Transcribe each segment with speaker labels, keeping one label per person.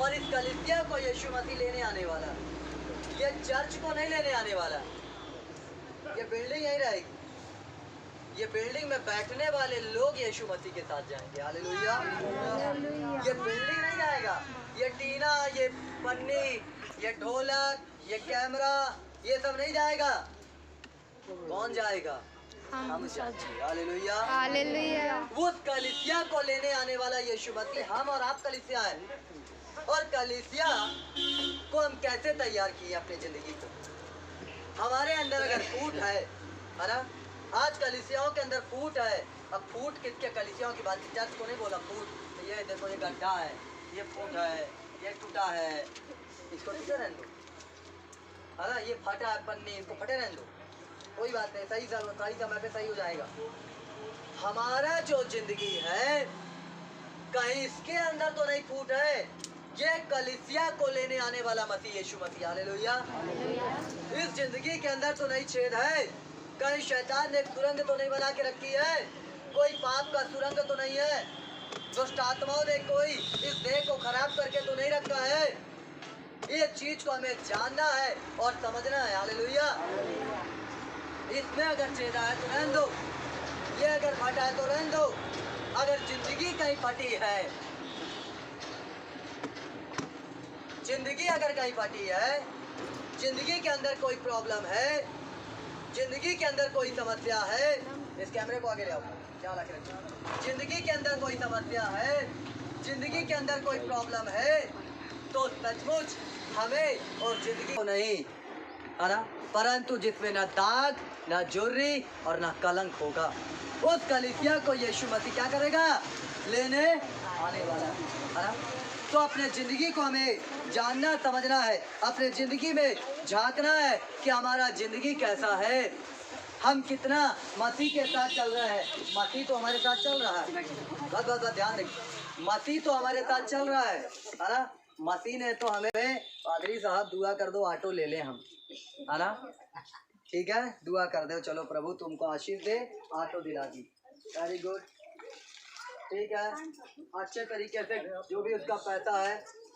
Speaker 1: और इस कलीसिया को यीशु मसीह लेने आने वाला। ये चर्च को नहीं लेने आने वाला। ये बिल्डिंग यहीं रहेगी। ये बिल्डिंग में बैठने वाले लोग यीशु मसीह के साथ जाएंगे। हालेलुया। ये बिल्डिंग नहीं जाएगा। ये टीना, ये पन्नी, ये ढोलक, ये कैमरा, ये सब नहीं जाएगा। कौन जाएगा? हम जाएंगे। हालेलुया।
Speaker 2: हालेलुया।
Speaker 1: उस कलीसिया को लेने आने वाला यीशु मसीह। हम और आप कलीसिया है। और कलीसिया को हम कैसे तैयार किए अपनी जिंदगी को? हमारे अंदर अगर फूट है ना, आज कलीसियाओं के अंदर फूट है। अब फूट किसके? कलीसियाओं की बात, चर्च को नहीं बोला फूट। तो ये देखो, ये गड्ढा है, ये फूट है, ये टूटा है, इसको टूटे रहने दो, है ना। ये फटा है पन्नी, इसको फटे रहने दो, कोई बात नहीं, सही समय पे सही हो जाएगा। हमारा जो जिंदगी है, कहीं इसके अंदर तो नहीं फूट है। ये कलीसिया को लेने आने वाला मसीह यीशु मसीह। हालेलुया। इस जिंदगी के अंदर तो नहीं छेद है। कहीं शैतान ने सुरंग तो नहीं बना के रखी है। कोई पाप का सुरंग तो नहीं है। दुष्ट आत्माओं ने कोई इस देह को खराब करके तो नहीं रखा है। ये चीज को हमें जानना है और समझना है। हालेलुया। इसमें अगर छेदा है तो रहने दो, ये अगर फटा है तो रहने दो। अगर जिंदगी कहीं फटी है, जिंदगी अगर कहीं फटी है, जिंदगी के अंदर कोई प्रॉब्लम है, जिंदगी के अंदर कोई समस्या है, इस कैमरे को आगे ले आओ, क्या लग रहा है? जिंदगी के अंदर कोई समस्या है, जिंदगी के अंदर कोई प्रॉब्लम है, तो सचमुच हमें और जिंदगी को नहीं, है ना, परंतु जिसमें ना दाग, ना झुर्री और ना कलंक होगा, उस कलीसिया को यीशु मसीह क्या करेगा? लेने आने वाला है ना। तो अपने जिंदगी को हमें जानना समझना है। अपने जिंदगी में झांकना है कि हमारा जिंदगी कैसा है, हम कितना मसीह के साथ चल रहे हैं। मसीह तो हमारे साथ चल रहा है। बस ध्यान रखिए, मसीह तो हमारे साथ चल रहा है ना। मसीह ने तो हमें, पादरी साहब दुआ कर दो, ऑटो ले लें हम, है ना। ठीक है, दुआ कर दो, चलो प्रभु तुमको आशीष दे, ऑटो दिला दी। वेरी गुड, ठीक है। अच्छे तरीके से जो भी उसका पैसा है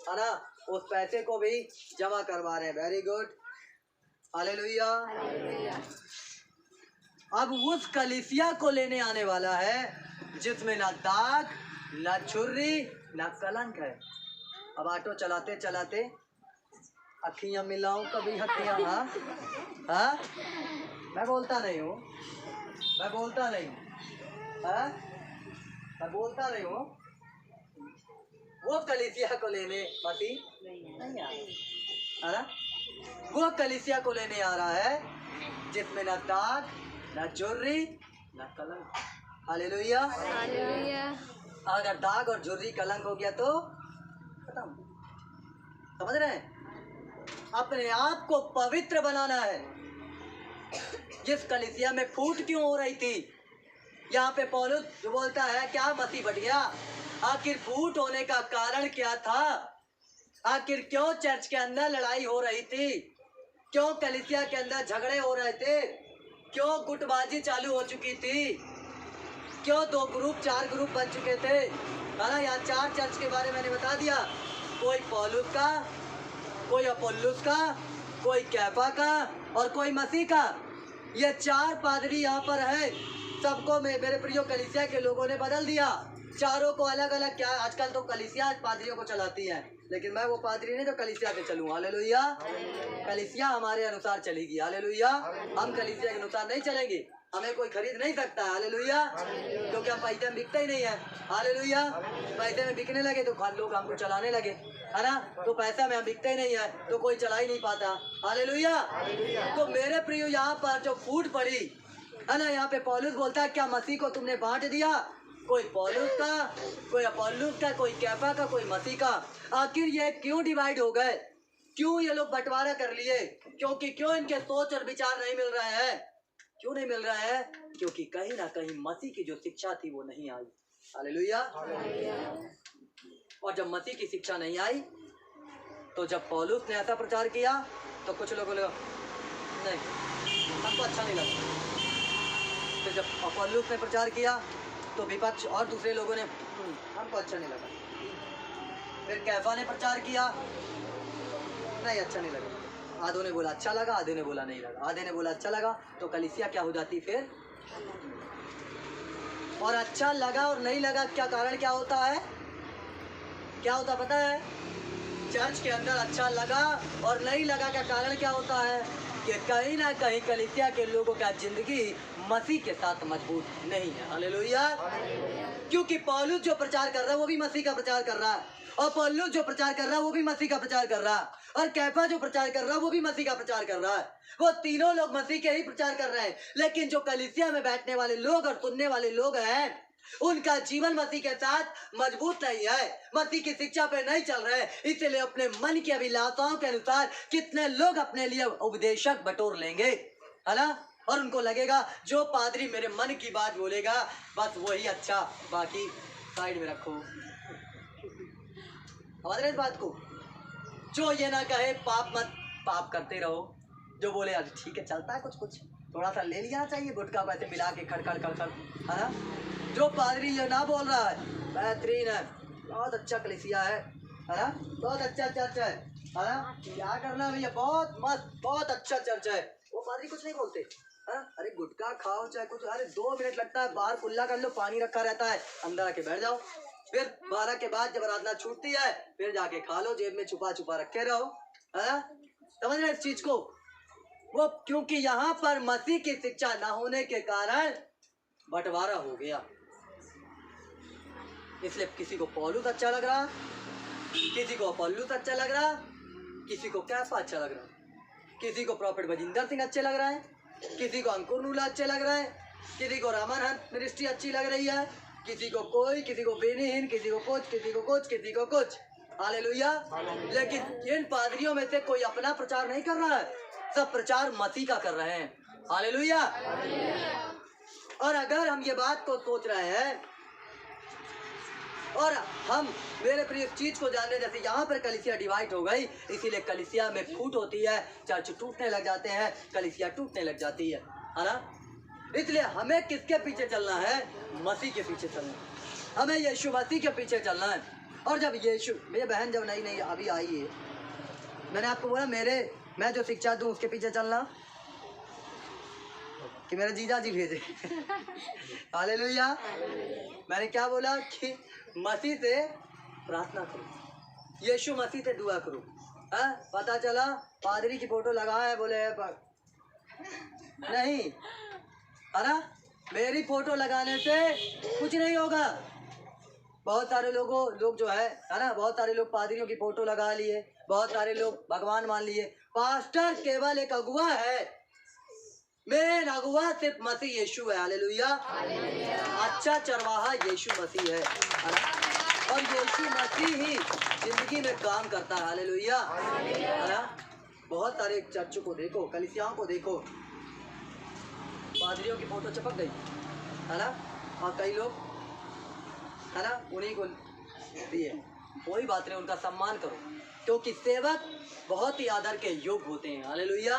Speaker 1: ना, उस पैसे को भी जमा करवा रहे हैं। Very good, hallelujah. अब उस कलीसिया को लेने आने वाला है जिसमें ना दाग, ना छुर्री, ना कलंक है। अब ऑटो चलाते चलाते अखियां मिलाऊं कभी हथियां, हाँ, मैं बोलता नहीं हूँ, मैं बोलता नहीं हूँ, हाँ, मैं बोलता नहीं हूँ। वो कलीसिया को लेने मसीह नहीं आ रहा, है ना। वो कलीसिया को लेने आ रहा है जिसमें ना दाग, ना झुर्री, ना कलंक। हालेलुया।
Speaker 2: हालेलुया।
Speaker 1: अगर दाग और झुर्री कलंक हो गया तो खत्म। समझ रहे हैं? अपने आप को पवित्र बनाना है। जिस कलीसिया में फूट क्यों हो रही थी, यहाँ पे पौलुस जो बोलता है क्या मसीह बढ़ गया, आखिर फूट होने का कारण क्या था? आखिर क्यों चर्च के अंदर लड़ाई हो रही थी? क्यों कलीसिया के अंदर झगड़े हो रहे थे? क्यों गुटबाजी चालू हो चुकी थी? क्यों 2 ग्रुप 4 ग्रुप बन चुके थे, है ना। यहाँ 4 चर्च के बारे में मैंने बता दिया। कोई पौलुस का, कोई अपोल्लुस का, कोई कैफा का और कोई मसीह का। ये 4 पादरी यहाँ पर है। सबको मेरे प्रियो कलीसिया के लोगों ने बदल दिया। चारों को अलग अलग, क्या आजकल तो कलीसिया पादरियों को चलाती है, लेकिन मैं वो पादरी नहीं जो कलीसिया पे चलूँ। हालेलुया। कलीसिया हमारे अनुसार चलेगी। हालेलुया। हम कलीसिया के अनुसार नहीं चलेंगे, हमें कोई खरीद नहीं सकता है। हालेलुया। क्योंकि हम पैसे में बिकते ही नहीं है। हालेलुया। पैसे में बिकने लगे तो लोग हमको चलाने लगे, है ना। तो पैसा में हम बिकते ही नहीं है तो कोई चला ही नहीं पाता। हालेलुया। तो मेरे प्रियो यहाँ पर जो फूट पड़ी है ना, यहाँ पे पौलुस बोलता है क्या मसीह को तुमने बांट दिया? कोई पौलुस का, कोई अपोल्लुस का, कोई कैफा का, कोई मसीह का। आखिर ये क्यों डिवाइड हो गए? क्यों ये लोग बंटवारा कर लिए? क्योंकि क्यों इनके सोच और विचार नहीं मिल रहे हैं? क्यों नहीं मिल रहा है? क्योंकि कहीं ना कहीं मसीह की जो शिक्षा थी वो नहीं आई। हालेलुया। और जब मसीह की शिक्षा नहीं आई तो जब पौलुस ने ऐसा प्रचार किया तो कुछ लोगों ने नहीं, हमको अच्छा नहीं लगा। तो जब अपोल्लुस ने प्रचार किया तो विपक्ष और दूसरे लोगों ने हमको अच्छा नहीं लगा। फिर कैफा ने प्रचार किया, नहीं अच्छा नहीं लगा। आधों ने बोला अच्छा लगा, आधे ने बोला नहीं लगा, आधे ने बोला अच्छा लगा, तो कलीसिया क्या हो जाती फिर। और अच्छा लगा और नहीं लगा क्या कारण क्या होता है, क्या होता पता है? चर्च के अंदर अच्छा लगा और नहीं लगा का कारण क्या होता है कि कहीं ना कहीं कलीसिया के लोगों का जिंदगी मसीह के साथ मजबूत नहीं है। हालेलुया। क्योंकि पौलुस जो प्रचार कर रहा है वो भी मसीह का प्रचार कर रहा है, और पौलुस जो प्रचार कर रहा है वो भी मसीह का प्रचार कर रहा है, और कैफा जो प्रचार कर रहा है वो भी मसीह का प्रचार कर रहा है। वो तीनों लोग मसीह के ही प्रचार कर रहे हैं। लेकिन जो कलीसिया में बैठने वाले लोग और सुनने वाले लोग हैं, उनका जीवन मसीह के साथ मजबूत नहीं है, मसीह की शिक्षा पे नहीं चल रहे हैं। इसलिए अपने मन की अभिलाषाओं के अनुसार कितने लोग अपने लिए उपदेशक बटोर लेंगे, है ना, और उनको लगेगा जो पादरी मेरे मन की बात बोलेगा बस वही अच्छा, बाकी साइड में रखो। समझ रहे इस बात को? जो ये ना कहे पाप मत, पाप करते रहो, जो बोले अरे ठीक है चलता है, कुछ कुछ थोड़ा सा ले लिया चाहिए गुटखा को ऐसे मिला के खड़खड़ खड़खड़, है ना। जो पादरी ये ना बोल रहा है बेहतरीन है, बहुत अच्छा कलीसिया है ना, बहुत अच्छा चर्च है ना, क्या करना भैया, बहुत मस्त बहुत अच्छा चर्च है, वो पादरी कुछ नहीं बोलते। अरे गुटखा खाओ चाहे कुछ, अरे 2 मिनट लगता है, बाहर कुल्ला कर लो, पानी रखा रहता है, अंदर आके बैठ जाओ, फिर 12 के बाद जब आराधना छूटती है फिर जाके खा लो, जेब में छुपा छुपा रखे रहो, है ना। समझ रहे इस चीज को? वो क्योंकि यहाँ पर मसीह की शिक्षा न होने के कारण बंटवारा हो गया। इसलिए किसी को पौलुस अच्छा लग रहा, किसी को अपोल्लोस अच्छा लग रहा, किसी को कैफा अच्छा लग रहा, किसी को प्रॉफेट बजिंदर सिंह अच्छे लग रहा है, किसी को अंकुर नूला अच्छे लग रहा है, किसी को रामन हंस मिनिस्ट्री अच्छी लग रही है, किसी को कोई, किसी को बेनीहीन, किसी को कुछ, किसी को कुछ, किसी को कुछ। हालेलुया। लेकिन इन पादरियों में से कोई अपना प्रचार नहीं कर रहा है, सब प्रचार मसीह का कर रहे हैं। हालेलुया। और अगर हम ये बात को सोच रहे हैं और हम मेरे प्रिय इस चीज को जानने, जैसे यहाँ पर कलीसिया डिवाइड हो गई, इसीलिए कलीसिया में फूट होती है, चर्च टूटने लग जाते हैं, कलीसिया टूटने लग जाती है ना। इसलिए हमें किसके पीछे चलना है? मसीह के पीछे चलना है, हमें यीशु मसीह के पीछे चलना है। और जब यीशु, मेरी बहन जब नई नई अभी आई है, मैंने आपको बोला मैं जो शिक्षा दूँ उसके पीछे चलना, कि मेरे जीजा जी भेजे। हालेलुया। मैंने क्या बोला कि मसीह से प्रार्थना करो, यीशु मसीह से दुआ करो। पता चला पादरी की फोटो लगा है, बोले पर नहीं, है ना, मेरी फोटो लगाने से कुछ नहीं होगा। बहुत सारे लोग जो है ना, बहुत सारे लोग पादरियों की फोटो लगा लिए, बहुत सारे लोग भगवान मान लिए। पास्टर केवल एक अगुआ है, मेन अगुआ सिर्फ मसीह यीशु है। हालेलुया। अच्छा चरवाहा यीशु मसीह है, और यीशु मसीह ही जिंदगी में काम करता है। हालेलुया, है ना। बहुत सारे चर्च को देखो, कलीसियाओं को देखो, पादरियों की फोटो चिपक गई, है ना, और कई लोग, है ना, उन्हीं को दिए। कोई बात नहीं, उनका सम्मान करो, क्योंकि सेवक बहुत ही आदर के योग्य होते हैं। हालेलुया।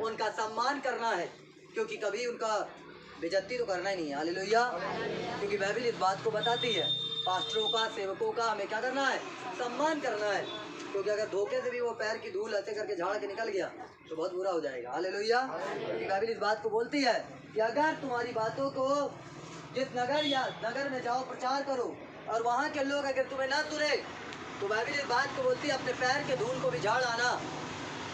Speaker 1: उनका सम्मान करना है, क्योंकि कभी उनका बेइज्जती तो करना ही नहीं है। हालेलुया। क्योंकि बाइबल इस बात को बताती है, पास्टरों का, सेवकों का हमें क्या करना है? सम्मान करना है। क्योंकि अगर धोखे से भी वो पैर की धूल ऐसे करके झाड़ के निकल गया तो बहुत बुरा हो जाएगा। हालेलुया। क्योंकि बाइबल इस बात को बोलती है कि अगर तुम्हारी बातों को जिस नगर या नगर में जाओ प्रचार करो, और वहाँ के लोग अगर तुम्हें ना सुने, तो बाइबल इस बात को बोलती है अपने पैर के धूल को भी झाड़ आना।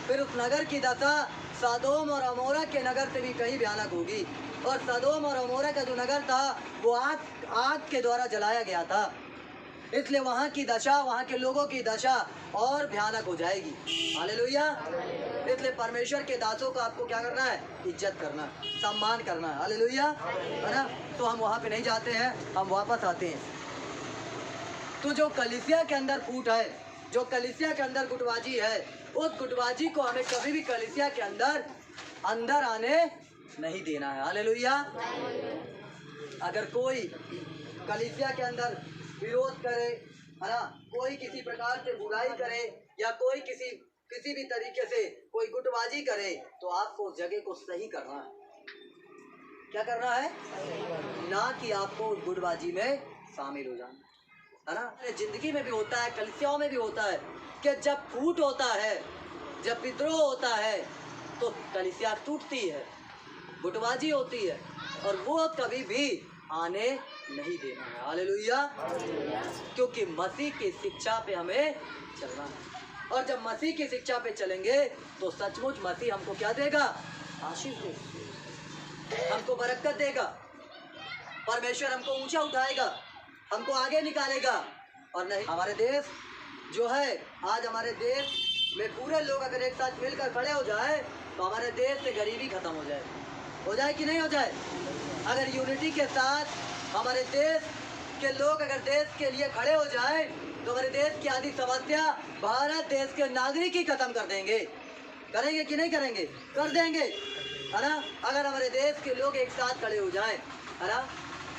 Speaker 1: फिर उस नगर की दशा सदोम और अमोरा के नगर से भी कहीं भयानक होगी। और सदोम और अमोरा का जो नगर था वो आग के द्वारा जलाया गया था, इसलिए वहाँ की दशा, वहाँ के लोगों की दशा और भयानक हो जाएगी। हालेलुया। इसलिए परमेश्वर के दासों को आपको क्या करना है? इज्जत करना, सम्मान करना है। हालेलुया, है ना। तो हम वहाँ पे नहीं जाते हैं, हम वापस आते हैं। तो जो कलीसिया के अंदर फूट है, जो कलीसिया के अंदर गुटबाजी है, उस गुटबाजी को हमें कभी भी कलीसिया के अंदर आने नहीं देना है। हालेलुया। अगर कोई कलीसिया के अंदर विरोध करे, है ना, कोई किसी प्रकार से बुराई करे, या कोई किसी भी तरीके से कोई गुटबाजी करे, तो आपको उस जगह को सही करना है। क्या करना है? ना कि आपको गुटबाजी में शामिल हो जाना। है ना। जिंदगी में भी होता है, कलीसियाओं में भी होता है कि जब फूट होता है, जब विद्रोह होता है तो कलीसिया टूटती है, गुटबाजी होती है, और वो कभी भी आने नहीं देना है। हालेलुया। क्योंकि मसीह की शिक्षा पे हमें चलना है, और जब मसीह की शिक्षा पे चलेंगे तो सचमुच मसीह हमको क्या देगा? आशीष देगा, हमको बरकत देगा, परमेश्वर हमको ऊंचा उठाएगा, हमको आगे निकालेगा। और नहीं, हमारे देश जो है, आज हमारे देश में पूरे लोग अगर एक साथ मिलकर खड़े हो जाए तो हमारे देश से गरीबी खत्म हो जाए कि नहीं हो जाए? अगर यूनिटी के साथ हमारे देश के लोग अगर देश के लिए खड़े हो जाए तो हमारे देश की आधी समस्या भारत देश के नागरिक ही खत्म कर देंगे। करेंगे कि नहीं करेंगे? कर देंगे, है ना। अगर हमारे देश के लोग एक साथ खड़े हो जाएं, है ना।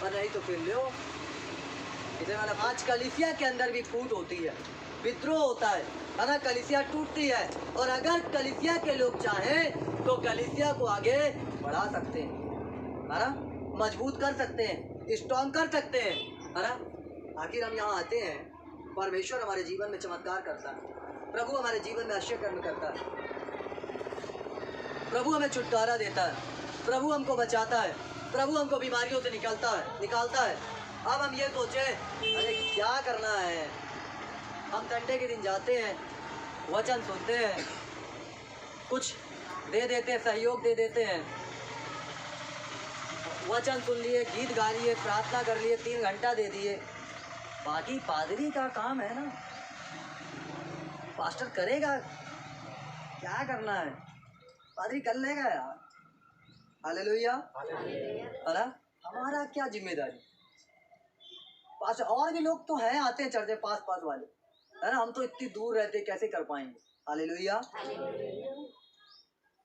Speaker 1: और नहीं तो फिर लो, इसे मतलब आज कलीसिया के अंदर भी फूट होती है, विद्रोह होता है ना, कलीसिया टूटती है। और अगर कलीसिया के लोग चाहें तो कलीसिया को आगे बढ़ा सकते हैं, है ना, मजबूत कर सकते हैं, स्ट्रॉन्ग कर सकते हैं, है ना। आखिर हम यहाँ आते हैं, परमेश्वर हमारे जीवन में चमत्कार करता है, प्रभु हमारे जीवन में आश्चर्य कर्म करता है, प्रभु हमें छुटकारा देता है, प्रभु हमको बचाता है, प्रभु हमको बीमारियों से निकालता है। अब हम ये सोचे अरे क्या करना है, हम संडे के दिन जाते हैं, वचन सुनते हैं, कुछ दे देते हैं, सहयोग दे देते हैं, वचन सुन लिए, गीत गा लिए, प्रार्थना कर लिए, 3 घंटा दे दिए। बाकी पादरी का काम है ना, पास्टर करेगा, क्या करना है, पादरी कर लेगा यार। हालेलुया, है ना। हमारा क्या जिम्मेदारी? पास और भी लोग तो हैं, आते हैं चर्च में, पास वाले, है ना। हम तो इतनी दूर रहते, कैसे कर पाएंगे? हालेलुया।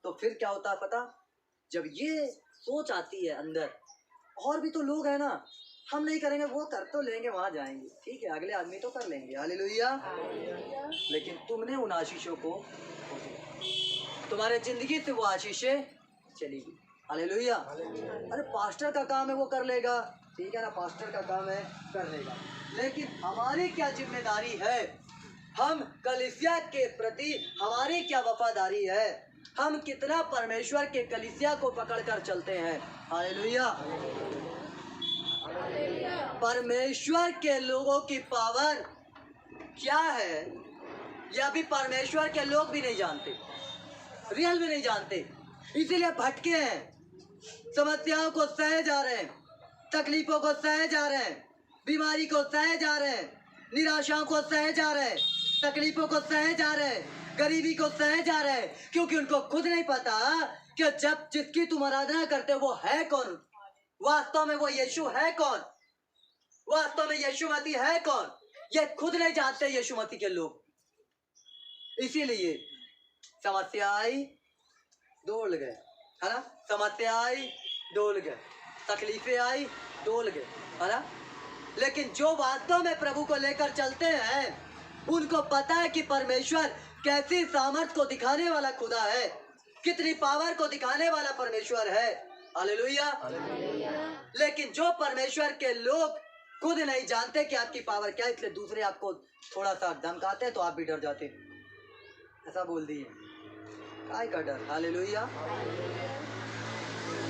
Speaker 1: तो फिर क्या होता है पता? जब ये सोच आती है अंदर, और भी तो लोग हैं ना, हम नहीं करेंगे, वो कर तो लेंगे, वहां जाएंगे, ठीक है, अगले आदमी तो कर लेंगे। हालेलुया। लेकिन तुमने उन आशीषों को, तुम्हारे जिंदगी से वो आशीषें चली गई। हालेलुया। अरे पास्टर का काम है, वो कर लेगा, ठीक है ना, पास्टर का काम है, कर लेगा। लेकिन हमारी क्या जिम्मेदारी है? हम कलीसिया के प्रति हमारी क्या वफादारी है? हम कितना परमेश्वर के कलीसिया को पकड़कर चलते हैं? हालेलुया। परमेश्वर के लोगों की पावर क्या है, यह भी परमेश्वर के लोग भी नहीं जानते, रियल भी नहीं जानते, इसीलिए भटके हैं, समस्याओं को सहे जा रहे हैं, तकलीफों को सहे जा रहे हैं, बीमारी को सहे जा रहे हैं, निराशाओं को सहे जा रहे हैं, तकलीफों को सहे जा रहे हैं, गरीबी को सहे जा रहे हैं, क्योंकि उनको खुद नहीं पता कि जब जिसकी तुम आराधना करते हो वो है कौन, वास्तव में वो यीशु है कौन, वास्तव में यीशु मसीह है कौन, ये खुद नहीं जानते यीशु मसीह के लोग। इसीलिए समस्या आई, डोल गए, है ना, समस्या आई, डोल गए, तकलीफें आई, डोल गए, है ना। लेकिन जो वास्तव में प्रभु को लेकर चलते हैं, उनको पता है कि परमेश्वर कैसी सामर्थ को दिखाने वाला खुदा है, कितनी पावर को दिखाने वाला परमेश्वर है। हालेलुया। लेकिन जो परमेश्वर के लोग खुद नहीं जानते कि आपकी पावर क्या है, इसलिए दूसरे आपको थोड़ा सा धमकाते हैं तो आप भी डर जाते हैं। ऐसा बोल दिए, काय का डर? हालेलुया।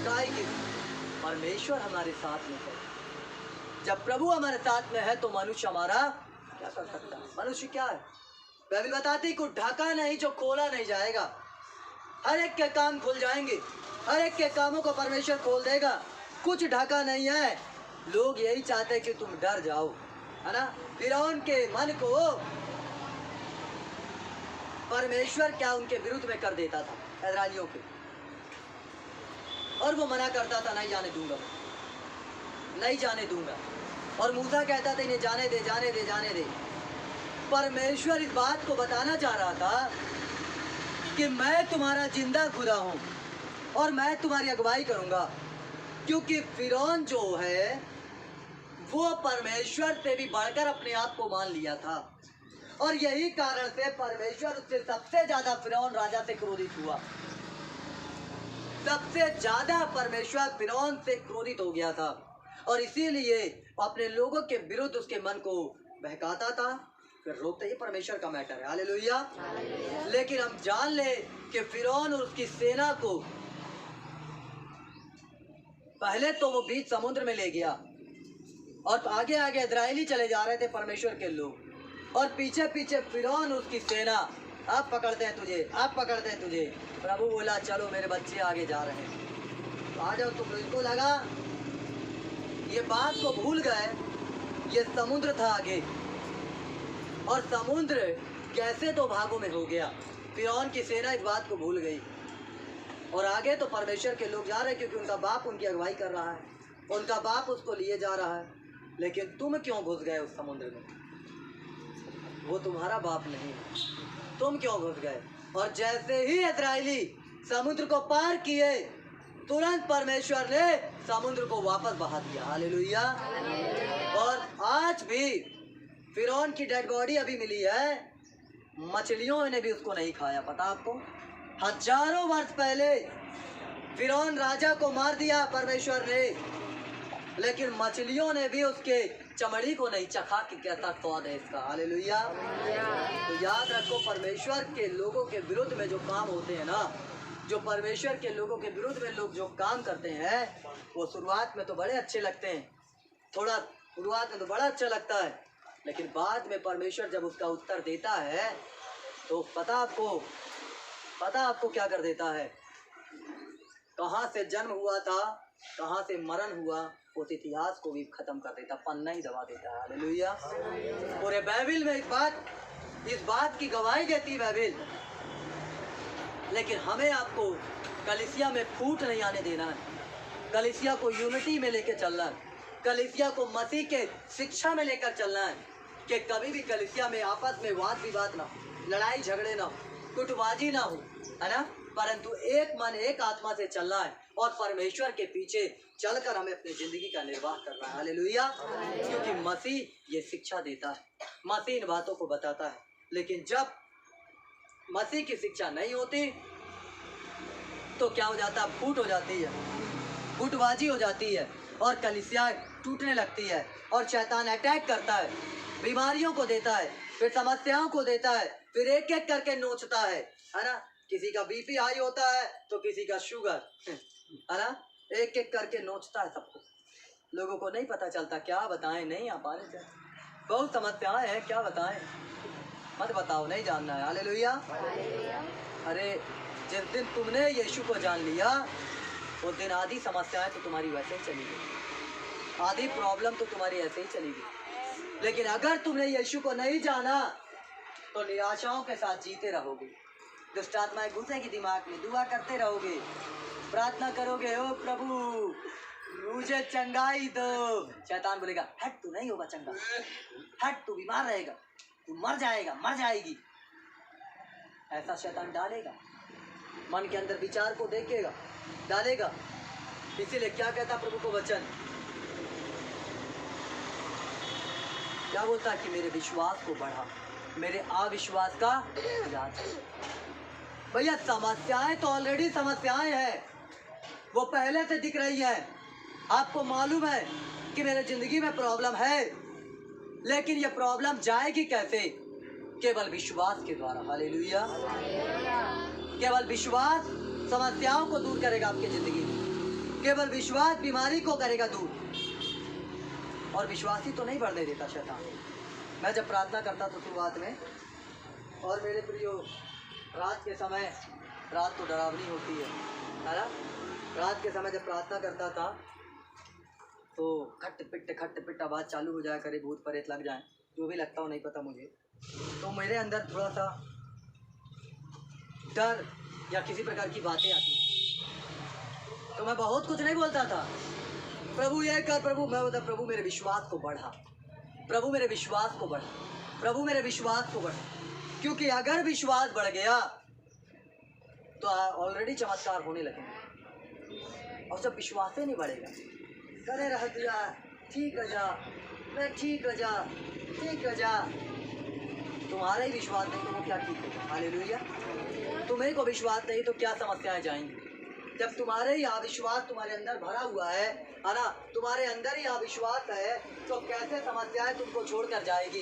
Speaker 1: काय की? परमेश्वर हमारे साथ में है। जब प्रभु हमारे साथ में है तो मनुष्य हमारा क्या कर सकता है? मनुष्य क्या है? बाइबल बताती है, कुछ ढका नहीं जो खोला नहीं जाएगा। हर एक के काम खुल जाएंगे, हर एक के कामों को परमेश्वर खोल देगा, कुछ ढका नहीं है। लोग यही चाहते हैं कि तुम डर जाओ, है ना। फिरौन के मन को परमेश्वर क्या उनके विरुद्ध में कर देता था, इस्राएलियों के, और वो मना करता था, नहीं जाने दूंगा, नहीं जाने दूंगा। और मूसा कहता था, इन्हें जाने दे, जाने दे, जाने दे। परमेश्वर इस बात को बताना चाह रहा था कि मैं तुम्हारा जिंदा खुदा हूं और मैं तुम्हारी अगुवाई करूंगा, क्योंकि फिरौन जो है वो परमेश्वर से भी बढ़कर अपने आप को मान लिया था, और यही कारण से परमेश्वर उससे सबसे ज्यादा फिरौन राजा से क्रोधित हुआ। सबसे ज्यादा परमेश्वर फिरौन से क्रोधित हो गया था, और इसीलिए अपने लोगों के विरुद्ध उसके मन को बहकाता था, फिर रोकते ही परमेश्वर का मैटर है। हालेलुया। लेकिन हम जान ले कि फिरौन और उसकी सेना को पहले तो वो बीच समुद्र में ले गया और आगे आगे इजरायली चले जा रहे थे परमेश्वर के लोग, और पीछे पीछे फिरौन और उसकी सेना, आप पकड़ते हैं तुझे, आप पकड़ते हैं तुझे। प्रभु बोला चलो मेरे बच्चे आगे जा रहे हैं, तो आ जाओ। तुम इनको लगा ये बात को भूल गए, ये समुद्र था आगे, और समुद्र कैसे दो भागों में हो गया। फिरौन की सेना इस बात को भूल गई, और आगे तो परमेश्वर के लोग जा रहे हैं क्योंकि उनका बाप उनकी अगुवाई कर रहा है, उनका बाप उसको लिए जा रहा है। लेकिन तुम क्यों घुस गए उस समुद्र में? वो तुम्हारा बाप नहीं है, तुम क्यों घुस गए? और जैसे ही इस्राएली समुद्र को पार किए, तुरंत परमेश्वर ने समुद्र को वापस बहा दिया। हालेलुया। और आज भी फिरौन की डेड बॉडी अभी मिली है, मछलियों ने भी उसको नहीं खाया। पता आपको, हजारों वर्ष पहले फिरौन राजा को मार दिया परमेश्वर ने, लेकिन मछलियों ने भी उसके चमड़ी को नहीं चखा कि कैसा स्वाद है इसका। हालेलुया। तो याद रखो, परमेश्वर के लोगों के विरुद्ध में जो काम होते हैं ना, जो परमेश्वर के लोगों के विरुद्ध में लोग जो काम करते हैं, वो शुरुआत में तो बड़े अच्छे लगते हैं, थोड़ा शुरुआत में तो बड़ा अच्छा लगता है, लेकिन बाद में परमेश्वर जब उसका उत्तर देता है तो पता आपको क्या कर देता है? कहाँ से जन्म हुआ था, कहाँ से मरण हुआ, उस इतिहास को भी खत्म कर देता, पन्ना ही दबा देता है। हालेलुया। पूरे बाइबल में इस बात की गवाही देती बाइबल, लेकिन हमें आपको कलीसिया में फूट नहीं आने देना है, कलीसिया को यूनिटी में लेकर चलना है, कलीसिया को मसीह के शिक्षा में लेकर चलना है, कि कभी भी कलीसिया में आपस में वाद विवाद ना हो, लड़ाई झगड़े ना हो, गुटबाजी ना हो, है ना, परंतु एक मन एक आत्मा से चलना है और परमेश्वर के पीछे चलकर हमें अपनी जिंदगी का निर्वाह करना है। हालेलुया। क्योंकि मसीह ये शिक्षा देता है, मसीह इन बातों को बताता है। लेकिन जब मसीह की शिक्षा नहीं होती तो क्या हो जाता है? फूट हो जाती है, गुटबाजी हो जाती है, और कलीसिया टूटने लगती है, और शैतान अटैक करता है, बीमारियों को देता है, फिर समस्याओं को देता है, फिर एक एक करके नोचता है ना। किसी का बीपी हाई होता है तो किसी का शुगर, है ना, एक एक करके नोचता है सबको। लोगों को नहीं पता चलता, क्या बताएं, नहीं आ पा रहे, बहुत समस्याएं हैं, क्या बताएं, मत बताओ, नहीं जानना है। हालेलुया। अरे जिस दिन तुमने यीशु को जान लिया, उस दिन आधी समस्याएं तो तुम्हारी वैसे ही चली गई, आधी प्रॉब्लम तो तुम्हारी ऐसे ही चली गई। लेकिन अगर तुमने यीशु को नहीं जाना तो निराशाओं के साथ जीते रहोगे, दुष्ट आत्माएं घुसेगी दिमाग में, दुआ करते रहोगे, प्रार्थना करोगे, ओ प्रभु मुझे चंगाई दो। शैतान बोलेगा हट, तू नहीं होगा चंगा, हट, तू बीमार रहेगा, तू मर जाएगा, मर जाएगी। ऐसा शैतान डालेगा, मन के अंदर विचार को देखेगा, डालेगा। इसीलिए क्या कहता प्रभु को वचन, क्या बोलता कि मेरे विश्वास को बढ़ा, मेरे अविश्वास का इलाज। भैया समस्याएं तो ऑलरेडी समस्याएं हैं, वो पहले से दिख रही है, आपको मालूम है कि मेरे जिंदगी में प्रॉब्लम है, लेकिन ये प्रॉब्लम जाएगी कैसे? केवल विश्वास के द्वारा। हालेलुया। केवल विश्वास समस्याओं को दूर करेगा आपकी जिंदगी में, केवल विश्वास बीमारी को करेगा दूर, और विश्वास ही तो नहीं बढ़ने देता शैतान। मैं जब प्रार्थना करता था शुरुआत में, और मेरे प्रियो रात के समय, रात तो डरावनी होती है ना, रात के समय जब प्रार्थना करता था तो खट पिट आवाज़ चालू हो जाया करे, भूत प्रेत लग जाए, जो भी लगता हो नहीं पता मुझे, तो मेरे अंदर थोड़ा सा डर या किसी प्रकार की बातें आती, तो मैं बहुत कुछ नहीं बोलता था, प्रभु ये कर, प्रभु, मैं बोलता प्रभु मेरे विश्वास को बढ़ा, प्रभु मेरे विश्वास को बढ़ा, प्रभु मेरे विश्वास को बढ़ा। क्योंकि अगर विश्वास बढ़ गया तो ऑलरेडी चमत्कार होने लगेंगे, और जब विश्वास ही नहीं बढ़ेगा, करे रह दिया, ठीक है जा, मैं ठीक है जा, ठीक है जा, तुम्हारा ही विश्वास नहीं तो वो क्या ठीक होगा। हालेलुया। तुम्हें को विश्वास नहीं तो क्या समस्याएं जाएंगी, जब तुम्हारे ही अविश्वास तुम्हारे अंदर भरा हुआ है ना, तुम्हारे अंदर ही अविश्वास है, तो कैसे समस्याएं तुमको छोड़कर जाएगी,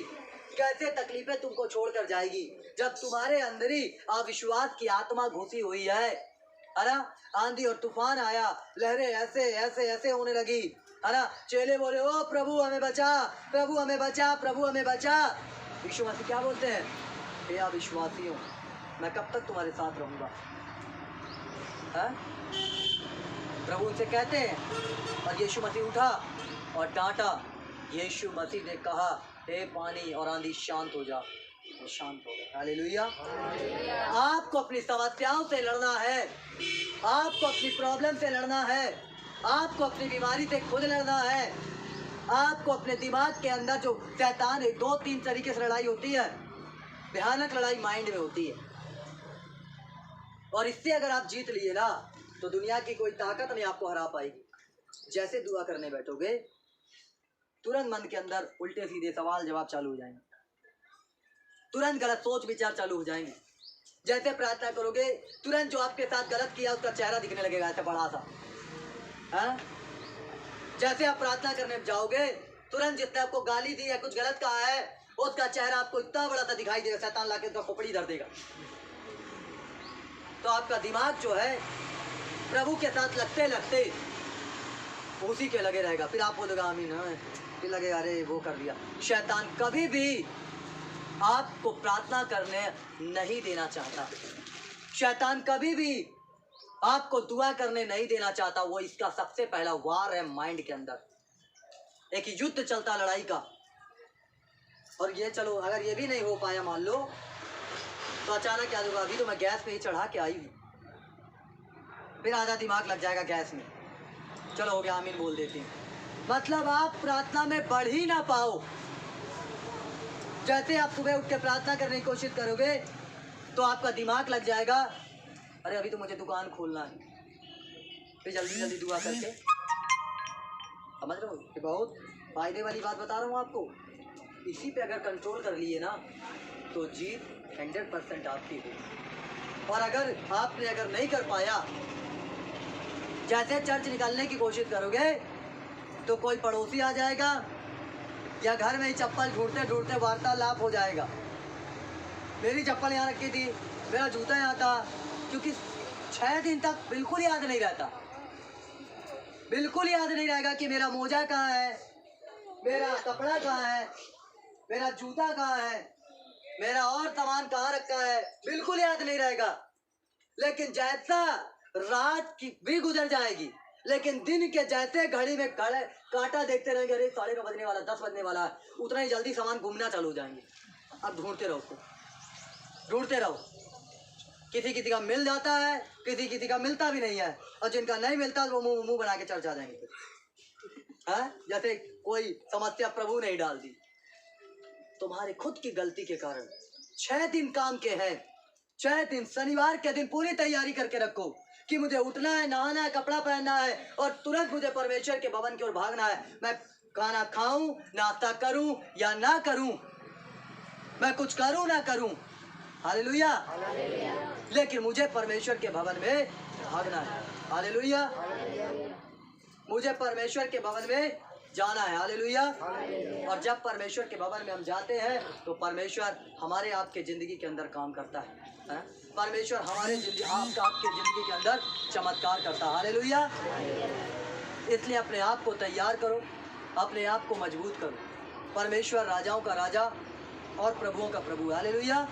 Speaker 1: कैसे तकलीफें तुमको छोड़कर जाएगी। जब तुम्हारे अंदर ही अविश्वास की आत्मा घुसी हुई है ना, आंधी और तूफान आया, लहरें ऐसे ऐसे ऐसे होने लगी है ना, चेले बोले ओ प्रभु हमें बचा, प्रभु हमें बचा, प्रभु हमें बचा। यीशु मसीह क्या बोलते हैं, हे अविश्वासियों, मैं कब तक तुम्हारे साथ रहूंगा। प्रभु उनसे कहते हैं, और यीशु मसीह उठा और डांटा। यीशु मसीह ने कहा, हे पानी और आंधी शांत हो जा, वो शांत हो गए। हालेलुया। आपको अपनी समस्याओं से लड़ना है, आपको अपनी प्रॉब्लम से लड़ना है, आपको अपनी बीमारी से खुद लड़ना है, आपको अपने दिमाग के अंदर जो शैतान है, 2-3 तरीके से लड़ाई होती है। भयानक लड़ाई माइंड में होती है, और इससे अगर आप जीत लिए ना, तो दुनिया की कोई ताकत नहीं आपको हरा पाएगी। जैसे दुआ करने बैठोगे, तुरंत मन के अंदर उल्टे सीधे सवाल जवाब चालू हो जाएंगे, तुरंत गलत सोच विचार चालू हो जाएंगे। जैसे प्रार्थना करोगे, तुरंत जो आपके साथ गलत किया उसका चेहरा दिखने लगेगा, ऐसा बड़ा सा। जैसे आप प्रार्थना करने जाओगे, तुरंत जिसने आपको गाली दी है, कुछ गलत कहा है, उसका चेहरा आपको इतना बड़ा सा दिखाई देगा, शैतान लाके उसका खोपड़ी धर देगा। तो आपका दिमाग जो है प्रभु के साथ लगते लगते उसी के लगे रहेगा। फिर आप बोलोगे आमीन, फिर लगेगा अरे वो कर दिया। शैतान कभी भी आपको प्रार्थना करने नहीं देना चाहता, शैतान कभी भी आपको दुआ करने नहीं देना चाहता। वो इसका सबसे पहला वार है माइंड के अंदर, एक युद्ध चलता लड़ाई का। और ये चलो अगर ये भी नहीं हो पाया मान लो, तो अचानक क्या होगा, अभी तो मैं गैस पे ही चढ़ा के आई हूँ, फिर आधा दिमाग लग जाएगा गैस में। चलो हो गया, आमीन बोल देती हूँ। मतलब आप प्रार्थना में बढ़ ही ना पाओ। जैसे आप सुबह उठ के प्रार्थना करने की कोशिश करोगे, तो आपका दिमाग लग जाएगा, अरे अभी तो मुझे दुकान खोलना है, फिर जल्दी जल्दी दुआ करके। समझ रहे हो, ये बहुत फायदे वाली बात बता रहा हूँ आपको। इसी पे अगर कंट्रोल कर लिए ना, तो जीत 100% आपकी होगी। और अगर नहीं कर पाया, जैसे चर्च निकालने की कोशिश करोगे, तो कोई पड़ोसी आ जाएगा, या घर में ही चप्पल ढूंढते ढूंढते वार्तालाप हो जाएगा। मेरी चप्पल यहाँ रखी थी, मेरा जूता यहाँ था, क्योंकि 6 दिन तक बिल्कुल याद नहीं रहता, बिल्कुल याद नहीं रहेगा कि मेरा मोजा कहाँ है, मेरा कपड़ा कहाँ है, मेरा जूता कहाँ है, मेरा और सामान कहाँ रखा है, बिल्कुल याद नहीं रहेगा। लेकिन जैसा रात की भी गुजर जाएगी, लेकिन दिन के जैसे घड़ी में कांटा देखते रहेंगे, अरे 9:30 बजने वाला, 10 बजने वाला है, उतना ही जल्दी सामान घूमना चालू हो जाएंगे। अब ढूंढते रहो उसको, ढूंढते रहो। किसी किसी का मिल जाता है, किसी किसी का मिलता भी नहीं है, और जिनका नहीं मिलता वो मुंह बना के चर्च आ जाएंगे। जैसे कोई समस्या प्रभु ने ही डाल दी, तुम्हारे खुद की गलती के कारण। 6 दिन काम के हैं, 6 दिन, शनिवार के दिन पूरी तैयारी करके रखो कि मुझे उठना है, नहाना है, कपड़ा पहनना है, और तुरंत मुझे परमेश्वर के भवन की ओर भागना है। मैं खाना खाऊं, नाश्ता करूं या ना करूं, मैं कुछ करूं ना करूं, हालेलुया, लेकिन मुझे परमेश्वर के भवन में भागना है। हालेलुया, मुझे परमेश्वर के भवन में जाना है। हालेलुया। और जब परमेश्वर के भवन में हम जाते हैं, तो परमेश्वर हमारे आपके जिंदगी के अंदर काम करता है। परमेश्वर हमारे आपके जिंदगी के अंदर चमत्कार करता है। हालेलुया। इसलिए अपने आप को तैयार करो, अपने आप को मजबूत करो। परमेश्वर राजाओं का राजा और प्रभुओं का प्रभु। हालेलुया।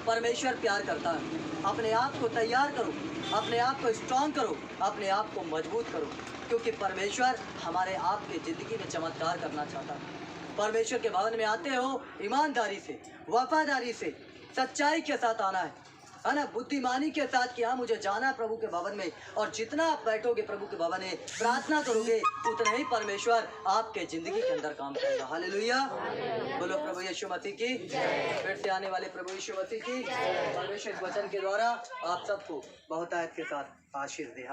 Speaker 1: परमेश्वर प्यार करता है। अपने आप को तैयार करो, अपने आप को स्ट्रॉन्ग करो, अपने आप को मजबूत करो, क्योंकि परमेश्वर हमारे आपके ज़िंदगी में चमत्कार करना चाहता है। परमेश्वर के भवन में आते हो, ईमानदारी से, वफादारी से, सच्चाई के साथ आना है ना, बुद्धिमानी के साथ कि हाँ मुझे जाना है प्रभु के भवन में। और जितना आप बैठोगे प्रभु के भवन में, प्रार्थना करोगे, उतना ही परमेश्वर आपके ज़िंदगी के अंदर काम करेगा। हालेलुया। बोलो प्रभु यीशु मसीह की। फिर से आने वाले प्रभु यीशु मसीह की। परमेश्वर इस वचन के द्वारा आप सबको बहुतायत के साथ आशीष दे।